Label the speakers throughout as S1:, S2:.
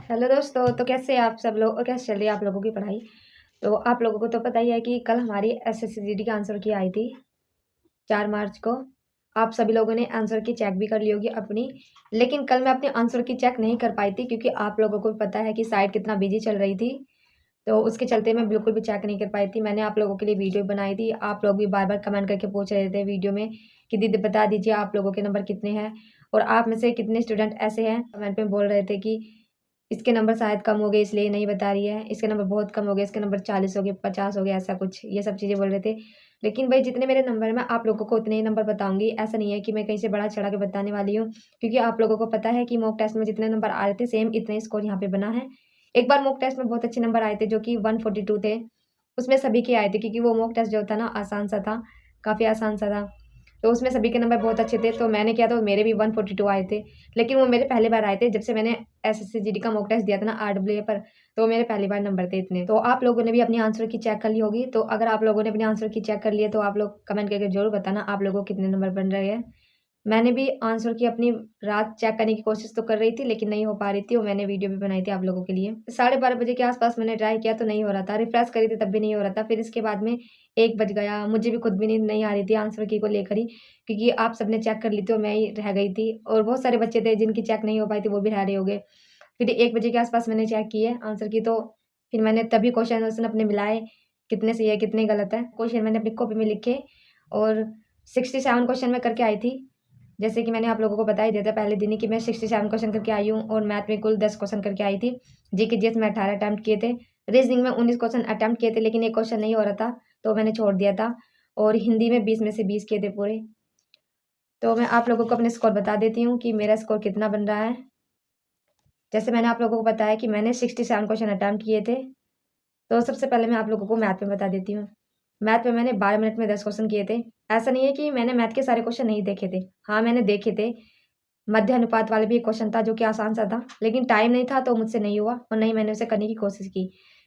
S1: Hello दोस्तों, तो कैसे हैं आप सब लोग और कैसे चल रही है आप लोगों की पढ़ाई। तो आप लोगों को तो पता ही है कि कल हमारी एसएससी की आंसर की आई थी 4 मार्च को। आप सभी लोगों ने आंसर की चेक भी कर ली होगी अपनी। लेकिन कल मैं अपने आंसर की चेक नहीं कर पाई थी क्योंकि आप लोगों को पता है कि साइट कितना बिजी चल रही थी। तो उसके चलते मैं बिल्कुल भी चेक नहीं कर पाई थी। मैंने आप लोगों के लिए वीडियो बनाई थी। आप लोग भी बार बार कमेंट करके पूछ रहे थे वीडियो में कि दीदी बता दीजिए आप लोगों के नंबर कितने हैं और आप में से कितने स्टूडेंट ऐसे हैं कमेंट में बोल रहे थे कि इसके नंबर शायद कम हो गए इसलिए नहीं बता रही है, इसके नंबर बहुत कम हो गए, इसके नंबर 40 हो गए, 50 हो गए, ऐसा कुछ ये सब चीज़ें बोल रहे थे। लेकिन भाई जितने मेरे नंबर हैं मैं आप लोगों को उतने ही नंबर बताऊँगी। ऐसा नहीं है कि मैं कहीं से बढ़ा चढ़ा के बताने वाली हूँ, क्योंकि आप लोगों को पता है कि मॉक टेस्ट में जितने नंबर आ रहे थे सेम इतने स्कोर यहाँ पे बना है। एक बार मॉक टेस्ट में बहुत अच्छे नंबर आए थे जो कि 142 थे, उसमें सभी के आए थे क्योंकि वो मॉक टेस्ट जो था ना आसान सा था, काफ़ी आसान सा था। तो उसमें सभी के नंबर बहुत अच्छे थे, तो मैंने किया तो मेरे भी 142 आए थे। लेकिन वो मेरे पहली बार आए थे जब से मैंने एसएससी जीडी का मॉक टेस्ट दिया था ना आरडब्ल्यूए पर, तो मेरे पहली बार नंबर थे इतने। तो आप लोगों ने भी अपनी आंसर की चेक कर ली होगी, तो अगर आप लोगों ने अपनी आंसर की चेक कर ली है तो आप लोग कमेंट करके ज़रूर बताना आप लोगों को कितने नंबर बन रहे हैं। मैंने भी आंसर की अपनी रात चेक करने की कोशिश तो कर रही थी लेकिन नहीं हो पा रही थी और मैंने वीडियो भी बनाई थी आप लोगों के लिए। 12:30 बजे के आस-पास मैंने ट्राई किया तो नहीं हो रहा था, रिफ्रेश करी थी तब भी नहीं हो रहा था। फिर इसके बाद में 1 बज गया, मुझे भी खुद भी नींद नहीं आ रही थी आंसर की को लेकर ही, क्योंकि आप सबने चेक कर ली थी और मैं ही रह गई थी और बहुत सारे बच्चे थे जिनकी चेक नहीं हो पाई थी, वो भी रह रहे होंगे। फिर 1 बजे के आस-पास मैंने चेक की है आंसर की, तो फिर मैंने तभी क्वेश्चन-वॉश्चन अपने मिलाए, कितने सही है, कितने गलत है। क्वेश्चन मैंने अपनी कॉपी में लिखे और 67 क्वेश्चन मैं करके आई थी। जैसे कि मैंने आप लोगों को बता ही दिया था पहले दिन ही कि मैं 67 क्वेश्चन करके आई हूँ और मैथ में कुल 10 क्वेश्चन करके आई थी। जीके जीएस में 18 अटेम्प्ट किए थे। रीजनिंग में 19 क्वेश्चन अटेम्प्ट किए थे लेकिन 1 क्वेश्चन नहीं हो रहा था, तो मैंने छोड़ दिया था और हिंदी में 20 में से 20 किए थे पूरे। तो मैं आप लोगों को अपने स्कोर बता देती हूँ कि मेरा स्कोर कितना बन रहा है। जैसे मैंने आप लोगों को बताया कि मैंने 67 क्वेश्चन अटेम्प्ट किए थे, तो सबसे पहले मैं आप लोगों को मैथ में बता देती हूँ। मैथ में मैंने 12 मिनट में 10 क्वेश्चन किए थे। ऐसा नहीं है कि मैंने मैथ के सारे क्वेश्चन नहीं देखे थे। हाँ, मैंने देखे थे। मध्य अनुपात वाला भी एक क्वेश्चन था जो कि आसान सा था, लेकिन टाइम नहीं था तो मुझसे नहीं हुआ और नहीं मैंने उसे करने की कोशिश की।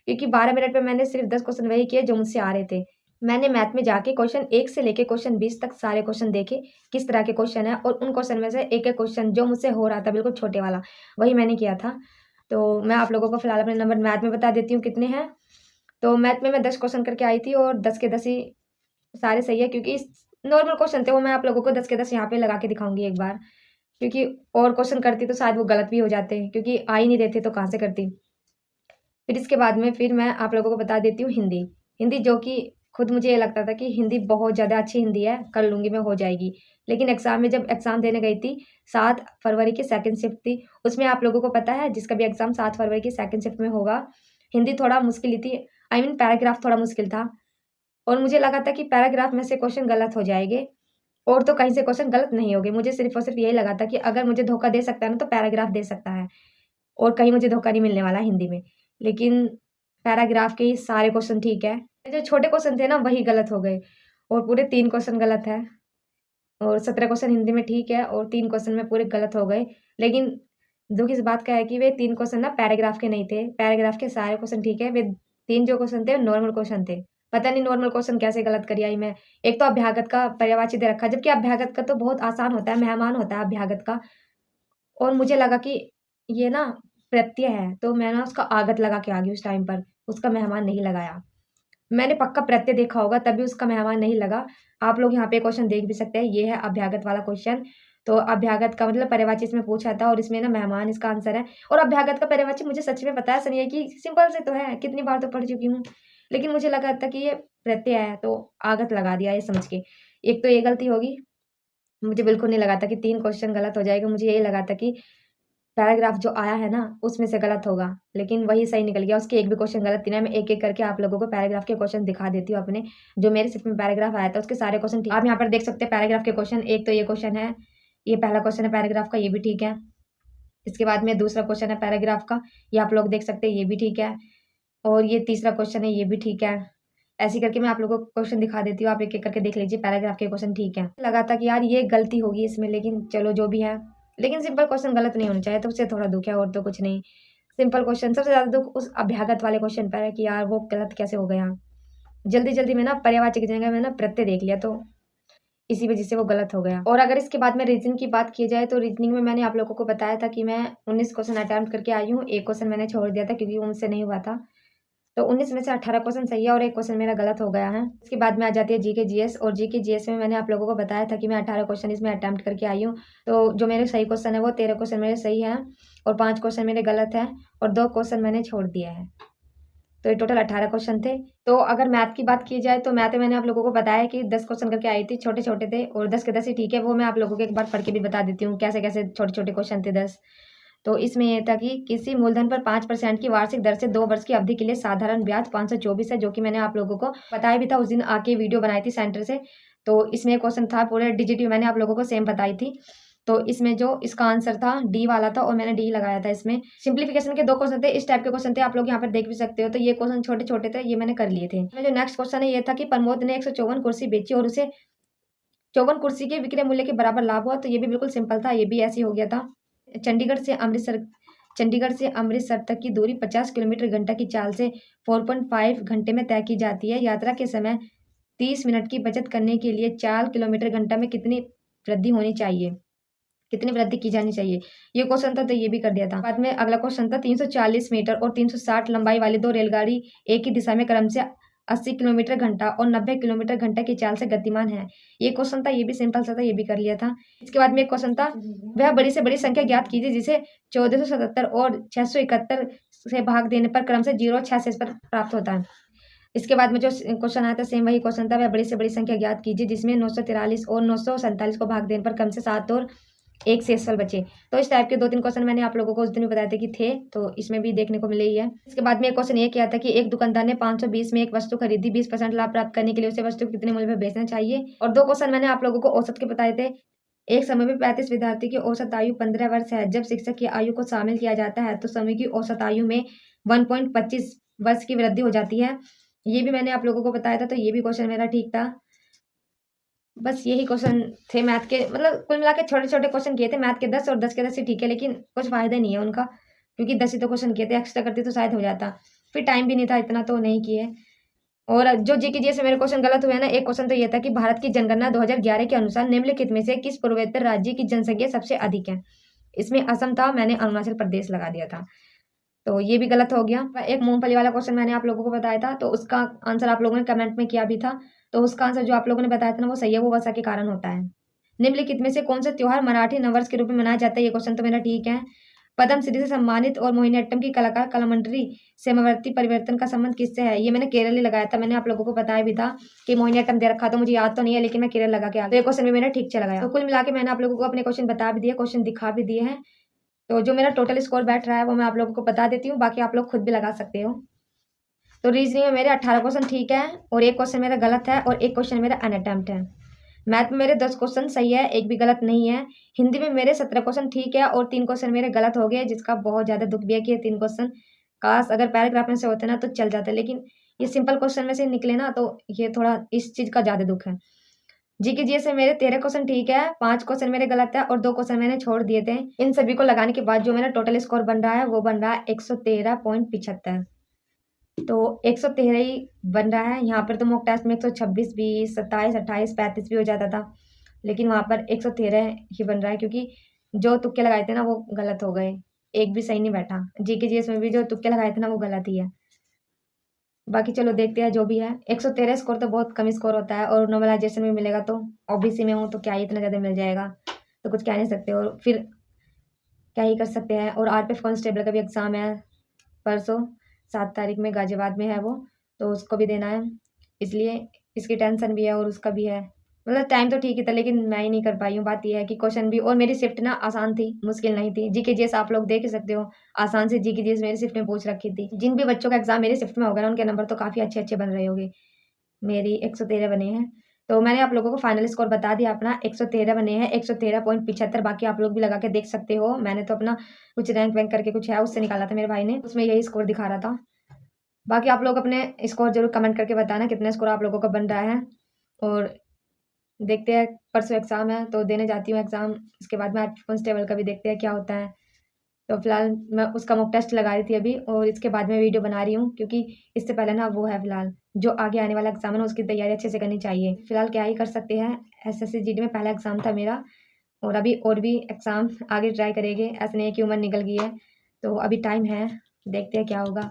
S1: क्योंकि 12 मिनट में मैंने सिर्फ़ 10 क्वेश्चन वही किए जो मुझसे आ रहे थे। मैंने मैथ में जाके क्वेश्चन 1 से लेके क्वेश्चन 20 तक सारे क्वेश्चन देखे, किस तरह के क्वेश्चन हैं और उन क्वेश्चन में से एक-एक क्वेश्चन जो मुझसे हो रहा था बिल्कुल छोटे वाला, वही मैंने किया था। तो मैं आप लोगों को फिलहाल अपने नंबर मैथ में बता देती हूँ कितने हैं। तो मैथ में मैं 10 क्वेश्चन करके आई थी और 10 के 10 ही सारे सही है, क्योंकि नॉर्मल क्वेश्चन थे वो मैं आप लोगों को 10 के 10 यहाँ पे लगा के दिखाऊँगी एक बार। क्योंकि और क्वेश्चन करती तो शायद वो गलत भी हो जाते, क्योंकि आ ही नहीं रहे थे तो कहाँ से करती। फिर इसके बाद में फिर मैं आप लोगों को बता देती हूँ हिंदी। हिंदी जो कि खुद मुझे ये लगता था कि हिंदी बहुत ज़्यादा अच्छी हिंदी है, कर लूँगी मैं, हो जाएगी। लेकिन एग्ज़ाम में जब एग्ज़ाम देने गई थी, 7 फरवरी की सेकंड शिफ्ट थी, उसमें आप लोगों को पता है जिसका भी एग्ज़ाम 7 फरवरी की सेकंड शिफ्ट में होगा, हिंदी थोड़ा मुश्किल ही थी। आई मीन पैराग्राफ थोड़ा मुश्किल था और मुझे लगा था कि पैराग्राफ में से क्वेश्चन गलत हो जाएँगे और तो कहीं से क्वेश्चन गलत नहीं होंगे। मुझे सिर्फ़ और सिर्फ़ यही लगा था कि अगर मुझे धोखा दे सकता है ना, तो पैराग्राफ दे सकता है और कहीं मुझे धोखा नहीं मिलने वाला हिंदी में। लेकिन पैराग्राफ के ही सारे क्वेश्चन ठीक है। जो छोटे क्वेश्चन थे ना, वही गलत हो गए और पूरे 3 क्वेश्चन गलत है और 17 क्वेश्चन हिंदी में ठीक है और 3 क्वेश्चन में पूरे गलत हो गए। लेकिन दुःख इस बात का है कि वे 3 क्वेश्चन ना पैराग्राफ के नहीं थे। पैराग्राफ के सारे क्वेश्चन ठीक है, वे 3 जो क्वेश्चन थे, नॉर्मल क्वेश्चन थे। पता नहीं नॉर्मल क्वेश्चन कैसे गलत कर आई मैं। एक तो अभ्यागत का पर्यायवाची दे रखा है, जबकि अभ्यागत का तो बहुत आसान होता है, मेहमान होता है अभ्यागत का। और मुझे लगा कि ये ना प्रत्यय है, तो मैं ना उसका आगत लगा के आ गई उस टाइम पर, उसका मेहमान नहीं लगाया। मैंने पक्का प्रत्यय देखा होगा तभी उसका मेहमान नहीं लगा। आप लोग यहाँ पे क्वेश्चन देख भी सकते हैं, ये है अभ्यागत वाला क्वेश्चन। तो अभ्यागत का मतलब पर्यायवाची इसमें पूछा था और इसमें ना मेहमान इसका आंसर है और अभ्यागत का पर्यायवाची मुझे सच में पता है, ऐसा नहीं है कि सिंपल से तो है, कितनी बार तो पढ़ चुकी हूँ। लेकिन मुझे लगा था कि ये प्रत्यय है, तो आगत लगा दिया ये समझ के। एक तो ये गलती होगी, मुझे बिल्कुल नहीं लगा था कि 3 क्वेश्चन गलत हो जाएगा, मुझे यही लगा था कि पैराग्राफ जो आया है ना, उसमें से गलत होगा, लेकिन वही सही निकल गया। उसके एक भी क्वेश्चन गलत नहीं है। मैं एक-एक करके आप लोगों को पैराग्राफ के क्वेश्चन दिखा देती हूँ अपने, जो मेरे शिफ्ट में पैराग्राफ आया था, उसके सारे क्वेश्चन ठीक। आप यहाँ पर देख सकते हैं पैराग्राफ के क्वेश्चन। एक तो ये क्वेश्चन है, ये पहला क्वेश्चन है पैराग्राफ का, ये भी ठीक है। इसके बाद में दूसरा क्वेश्चन है पैराग्राफ का, ये आप लोग देख सकते हैं, ये भी ठीक है। और ये तीसरा क्वेश्चन है, ये भी ठीक है। ऐसे करके मैं आप लोगों को क्वेश्चन दिखा देती हूँ, आप एक-एक करके देख लीजिए, पैराग्राफ के क्वेश्चन ठीक है। लगा था कि यार ये गलती होगी इसमें, लेकिन चलो जो भी है। लेकिन सिंपल क्वेश्चन गलत नहीं होने चाहिए, तो उससे थोड़ा दुःख है और तो कुछ नहीं। सिंपल क्वेश्चन सबसे ज़्यादा दुःख उस अभ्यागत वाले क्वेश्चन पर है कि यार वो गलत कैसे हो गया। जल्दी-जल्दी में ना पर्यायवाची की जगह में ना प्रत्यय देख लिया, तो इसी वजह से वो गलत हो गया। और अगर इसके बाद में रीजनिंग की बात की जाए तो रीजनिंग में मैंने आप लोगों को बताया था कि मैं 19 क्वेश्चन अटेम्प्ट करके आई हूँ। एक क्वेश्चन मैंने छोड़ दिया था क्योंकि वो मुझसे नहीं हुआ था। तो 19 में से 18 क्वेश्चन सही है और एक क्वेश्चन मेरा गलत हो गया है। इसके बाद में आ जाती है जीके जीएस, और जीके जीएस में मैंने आप लोगों को बताया था कि मैं 18 क्वेश्चन इसमें अटेम्प्ट करके आई हूँ। तो जो मेरे सही क्वेश्चन है वो 13 क्वेश्चन मेरे सही हैं और 5 क्वेश्चन मेरे गलत हैं और 2 क्वेश्चन मैंने छोड़ दिया है। तो ये टोटल 18 क्वेश्चन थे। तो अगर मैथ की बात की जाए तो मैथ में मैंने आप लोगों को बताया कि 10 क्वेश्चन करके आई थी, छोटे छोटे थे और 10 के 10 ही ठीक है। वो मैं आप लोगों को एक बार पढ़ के भी बता देती हूँ कैसे कैसे छोटे छोटे क्वेश्चन थे 10। तो इसमें ये था कि किसी मूलधन पर 5% की वार्षिक दर से 2 वर्ष की अवधि के लिए साधारण ब्याज 524 है, जो कि मैंने आप लोगों को बताया भी था उस दिन आके वीडियो बनाई थी सेंटर से। तो इसमें क्वेश्चन था पूरे डिजिट मैंने आप लोगों को सेम बताई थी। तो इसमें जो इसका आंसर था डी वाला था और मैंने डी लगाया था। इसमें सिंप्लीफिकेशन के 2 क्वेश्चन थे, इस टाइप के क्वेश्चन थे, आप लोग यहाँ पर देख भी सकते हो। तो ये क्वेश्चन छोटे छोटे थे, ये मैंने कर लिए थे। जो नेक्स्ट क्वेश्चन है ये था कि प्रमोद ने 154 कुर्सी बेची और उसे 54 कुर्सी के विक्रय मूल्य के बराबर लाभ हुआ। तो ये भी बिल्कुल सिंपल था, ये भी ऐसे ही हो गया था। चंडीगढ़ से अमृतसर तक की दूरी 50 किलोमीटर घंटा की चाल से 4.5 घंटे में तय की जाती है। यात्रा के समय 30 मिनट की बचत करने के लिए 4 किलोमीटर घंटा में कितनी वृद्धि होनी चाहिए, कितनी वृद्धि की जानी चाहिए। ये क्वेश्चन था तो ये भी कर दिया था। बाद में अगला क्वेश्चन था 340 मीटर और 360 लंबाई वाली 2 रेलगाड़ी एक ही दिशा में क्रम से 80 किलोमीटर घंटा और 90 किलोमीटर घंटा की चाल से गतिमान है। ये क्वेश्चन था, ये भी सिंपल सा था, ये भी कर लिया था। इसके बाद में एक क्वेश्चन था, वह बड़ी से बड़ी संख्या ज्ञात कीजिए जिसे 1477 और 671 से भाग देने पर क्रम से 0 और 6 शेष पर प्राप्त होता है। इसके बाद में जो क्वेश्चन आया था सेम वही क्वेश्चन था, वह बड़ी से बड़ी संख्या ज्ञात कीजिए जिसमें 943 और 947 को भाग देने पर क्रम से 7 और 1 शेषफल बचे। तो इस टाइप के 2-3 क्वेश्चन मैंने आप लोगों को उस दिन भी बताए थे कि थे, तो इसमें भी देखने को मिले ही है। इसके बाद में एक क्वेश्चन ये किया था कि एक दुकानदार ने 520 में एक वस्तु खरीदी, 20% लाभ प्राप्त करने के लिए उसे वस्तु कितने मूल्य पर बेचना चाहिए। और 2 क्वेश्चन मैंने आप लोगों को औसत के बताए थे। एक समय में 35 विद्यार्थी की औसत आयु 15 वर्ष है। जब शिक्षक की आयु को शामिल किया जाता है तो समय की औसत आयु में 1.25 वर्ष की वृद्धि हो जाती है। ये भी मैंने आप लोगों को बताया था, तो ये भी क्वेश्चन मेरा ठीक था। बस यही क्वेश्चन थे मैथ के, मतलब कुल मिला के छोटे छोटे क्वेश्चन किए थे मैथ के 10 और 10 के 10 ही ठीक है, लेकिन कुछ फायदा नहीं है उनका क्योंकि 10 ही तो क्वेश्चन किए थे, एक्स्ट्रा करती तो शायद हो जाता, फिर टाइम भी नहीं था इतना तो नहीं किए। और जो जीके जी से मेरे क्वेश्चन गलत हुए ना, एक क्वेश्चन तो ये था कि भारत की जनगणना 2011 के अनुसार निम्नलिखित में से किस पूर्वोत्तर राज्य की जनसंख्या सबसे अधिक है। इसमें असम था, मैंने अरुणाचल प्रदेश लगा दिया था, तो ये भी गलत हो गया। एक मूंगफली वाला क्वेश्चन मैंने आप लोगों को बताया था, तो उसका आंसर आप लोगों ने कमेंट में किया भी था, तो उसका आंसर जो आप लोगों ने बताया था ना वो सही है, वो वर्षा के कारण होता है। निम्नलिखित में से कौन सा त्योहार मराठी नववर्ष के रूप में मनाया जाता है, ये क्वेश्चन तो मेरा ठीक है। पद्मश्री से सम्मानित और मोहिनीअट्टम की कलाकार कलामंडली समवर्ती परिवर्तन का संबंध किससे है, ये मैंने केरल ही लगाया था। मैंने आप लोगों को बताया भी था कि मोहिनीअट्टम दे रखा, तो मुझे याद तो नहीं है लेकिन मैं केरल लगा के आ गया, तो ये क्वेश्चन भी मेरा ठीक चला गया। तो कुल मिला के मैंने आप लोगों को अपने क्वेश्चन बता भी दिए, क्वेश्चन दिखा भी दिए हैं। तो जो मेरा टोटल स्कोर बैठ रहा है वो मैं आप लोगों को बता देती हूँ, बाकी आप लोग खुद भी लगा सकते हो। तो रीजनिंग में मेरे 18 क्वेश्चन ठीक है और एक क्वेश्चन मेरा गलत है और एक क्वेश्चन मेरा अनअटेम्प्ट है। मैथ में मेरे 10 क्वेश्चन सही है, एक भी गलत नहीं है। हिंदी में मेरे 17 क्वेश्चन ठीक है और 3 क्वेश्चन मेरे गलत हो गए, जिसका बहुत ज़्यादा दुख भी है कि ये 3 क्वेश्चन काश अगर पैराग्राफ में से होते ना तो चल जाते, लेकिन ये सिंपल क्वेश्चन में से निकले ना, तो ये थोड़ा इस चीज़ का ज़्यादा दुख है। जीके जी से मेरे 13 क्वेश्चन ठीक है, 5 क्वेश्चन मेरे गलत है और 2 क्वेश्चन मैंने छोड़ दिए थे। इन सभी को लगाने के बाद जो मेरा टोटल स्कोर बन रहा है वो बन रहा है 113.75। तो 113 ही बन रहा है। यहाँ पर तो मॉक टेस्ट में 126, 20, 27, 28, 35 भी हो जाता था, लेकिन वहाँ पर 113 ही बन रहा है क्योंकि जो तुक्के लगाए थे ना वो गलत हो गए, एक भी सही नहीं बैठा। जीके जीएस में भी जो तुक्के लगाए थे ना वो गलत ही है। बाकी चलो देखते हैं जो भी है। 113 स्कोर तो बहुत कम स्कोर होता है और नॉर्मलाइजेशन में मिलेगा, तो ओबीसी में हूँ तो क्या ही इतना ज़्यादा मिल जाएगा, तो कुछ कह नहीं सकते और फिर क्या ही कर सकते हैं। और आरपीएफ कांस्टेबल का भी एग्ज़ाम है परसों 7 तारीख में, गाजियाबाद में है वो, तो उसको भी देना है, इसलिए इसकी टेंशन भी है और उसका भी है। मतलब टाइम तो ठीक ही था लेकिन मैं ही नहीं कर पाई हूँ। बात यह है कि क्वेश्चन भी, और मेरी शिफ्ट ना आसान थी, मुश्किल नहीं थी। जीके जीएस आप लोग देख ही सकते हो, आसान से जीके जीएस मेरी शिफ्ट में पूछ रखी थी। जिन भी बच्चों का एग्जाम मेरी शिफ्ट में होगा ना उनके नंबर तो काफ़ी अच्छे अच्छे बन रहे होंगे। मेरी 113 बने हैं, तो मैंने आप लोगों को फाइनल स्कोर बता दिया अपना, 113 बने हैं, 113.75। बाकी आप लोग भी लगा के देख सकते हो। मैंने तो अपना कुछ रैंक वैंक करके कुछ है उससे निकाला था मेरे भाई ने, उसमें यही स्कोर दिखा रहा था। बाकी आप लोग अपने स्कोर जरूर कमेंट करके बताना कितना स्कोर आप लोगों का बन रहा है। और देखते हैं, परसों एग्ज़ाम है तो देने जाती हूँ एग्ज़ाम, इसके बाद में कांस्टेबल का भी देखते हैं क्या होता है। तो फिलहाल मैं उसका मॉक टेस्ट लगा रही थी अभी, और इसके बाद मैं वीडियो बना रही हूँ, क्योंकि इससे पहले ना वो है फिलहाल जो आगे आने वाला एग्जाम है ना, उसकी तैयारी अच्छे से करनी चाहिए। फिलहाल क्या ही कर सकते हैं, एसएससी जीडी में पहला एग्जाम था मेरा, और अभी और भी एग्जाम आगे ट्राई करेंगे। ऐसा नहीं है कि उम्र निकल गई है, तो अभी टाइम है, देखते हैं क्या होगा।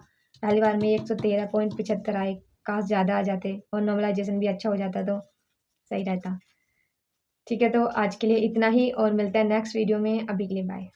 S1: पहली बार में 113.75 आए, काश ज़्यादा आ जाते और नॉर्मलाइजेशन भी अच्छा हो जाता तो सही रहता। ठीक है, तो आज के लिए इतना ही, और मिलते हैं नेक्स्ट वीडियो में। अभी के लिए बाय।